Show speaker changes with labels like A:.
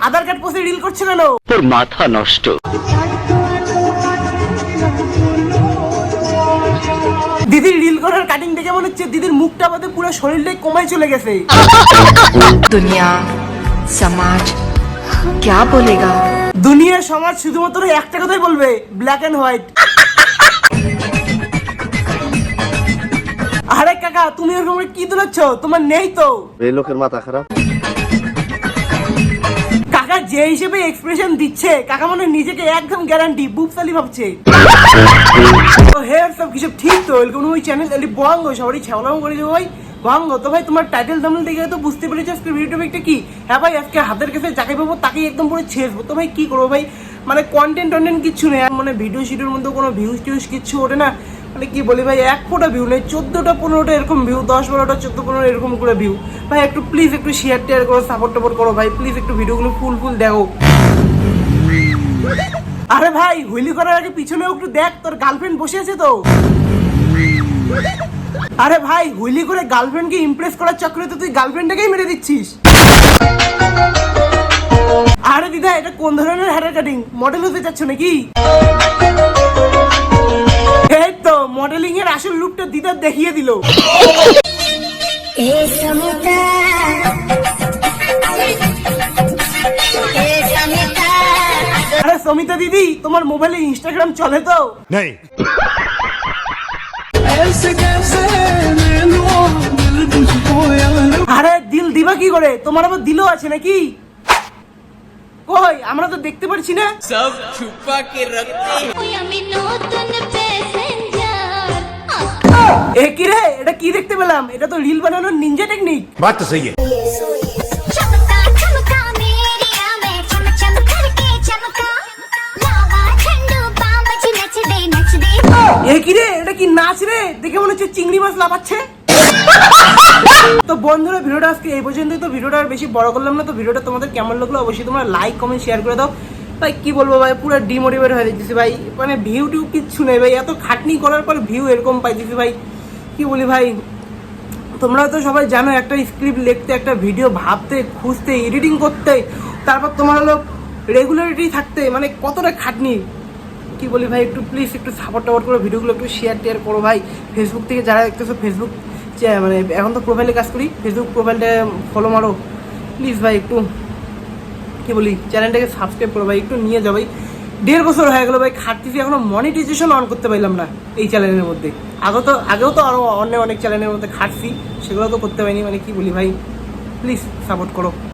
A: আধার card পোস্টে reel করছে কেন?
B: তোর মাথা নষ্ট।
A: দিদির রিল করার কাটিং দেখে মনে হচ্ছে দিদির মুখটা বাদে পুরো শরীরটাই কমায় চলে গেছে।
C: দুনিয়া সমাজ क्या बोलेगा?
A: দুনিয়া সমাজ শুধুমাত্র একটা কথাই বলবে, ব্ল্যাক এন্ড হোয়াইট। আরে কাকা, তুমি এরকম কি তুলেছ? তোমার নেই তো?
D: এই লোকের মাথা খারাপ।
A: কাকা যে হিসেবে এক্সপ্রেশন দিচ্ছে, কাকা মনে নিজেকে একদম গ্যারান্টি বুবসালি ভাবছে। তো হে সব কিছু ঠিক তো, এরকম ওই চ্যানেল এলি বঙ্গ সবারই ছাওলাম করে দেবো ভাই বঙ্গ। তো ভাই তোমার টাইটেল থাম্বনেল দেখে তো বুঝতে পেরেছো আজকে ভিডিওটা একটা কি। হ্যাঁ ভাই, আজকে হাতের কাছে যাকে পাবো তাকেই একদম পুরো ছেড়বো। তো ভাই কি করবো ভাই, মানে কন্টেন্ট কিচ্ছু নেই, মানে ভিডিও শিডিওর মধ্যে কোনো ভিউজ টিউজ কিচ্ছু ওঠে না। মানে কি বলি ভাই, এক ফোটা ভিউ নেই, 14টা 15টা এরকম ভিউ, 10-12টা 14-15 এরকম করে ভিউ। ভাই একটু প্লিজ একটু শেয়ার টেয়ার করো, সাপোর্ট টাপোর্ট করো ভাই, প্লিজ একটু ভিডিওগুলো ফুল দেখো। আরে ভাই, হুইলি করার আগে পিছনেও একটু দেখ, তোর গার্লফ্রেন্ড বসে আছে তো। আরে ভাই, হুইলি করে গার্লফ্রেন্ডকে ইমপ্রেস করার চক্করে তো তুই গার্লফ্রেন্ডটাকেই মেরে দিচ্ছিস। আরে দিদা, এটা কোন ধরনের হেয়ার কাটিং? মডেল হতে চাচ্ছ নাকি? এই তো মডেলিং এর আসল লুকটা দিদা দেখিয়ে দিল। আরে সমিতা দিদি, তোমার মোবাইলে ইনস্টাগ্রাম চলে তো?
E: नहीं।
A: আরে দিল দিবা কি করে? তোমার আবার দিলও আছে নাকি? কই, আমরা তো দেখতে পারছি না।
F: সব ছুপা কে রাখতে।
A: এ কি রে, এটা কি দেখতে পেলাম? এটা তো রিল বানানোর নিনজা টেকনিক।
E: बात तो सही है।
A: এ কি রে, এটা কি নাচ রে? দেখে মনে হচ্ছে চিংড়ি মাছ লাফাচ্ছে। তো বন্ধুরা, ভিডিওটা আজকে এই পর্যন্তই। তো ভিডিওটা আর বেশি বড় করলাম না। তো ভিডিওটা তোমাদের কেমন লাগলো অবশ্যই তোমরা লাইক কমেন্ট শেয়ার করে দাও। ভাই কি বলবো ভাই, পুরো ডিমোটিভেট হয়ে যাচ্ছি ভাই, মানে ভিউ টিউ কিচ্ছু নেই ভাই, এত খাটনি করার পর ভিউ এরকম পাইতেছি ভাই। কি বলি ভাই, তোমরা তো সবাই জানো একটা স্ক্রিপ্ট লিখতে, একটা ভিডিও ভাবতে, খুঁজতে, এডিটিং করতে, তারপর তোমার হলো রেগুলারিটি থাকতে, মানে কতটা খাটনি। কি বলি ভাই, একটু প্লিজ একটু সাপোর্ট টাপোর্ট করো, ভিডিওগুলো একটু শেয়ার টেয়ার করো ভাই। ফেসবুক থেকে যারা দেখতেছো, ফেসবুক মানে এখন তো প্রোফাইলে কাজ করি, ফেসবুক প্রোফাইলটা ফলো মারো প্লিজ ভাই। একটু কি বলি, চ্যানেলটাকে সাবস্ক্রাইব করো ভাই, একটু নিয়ে যাও ভাই। 1.5 বছর হয়ে গেলো ভাই খাটতেছি, এখনো মনিটাইজেশন অন করতে পারলাম না এই চ্যানেলের মধ্যে। আগেও তো আরও অনেক চ্যানেলের মধ্যে খাটছি, সেগুলো তো করতে পারিনি। মানে কি বলি ভাই, প্লিজ সাপোর্ট করো।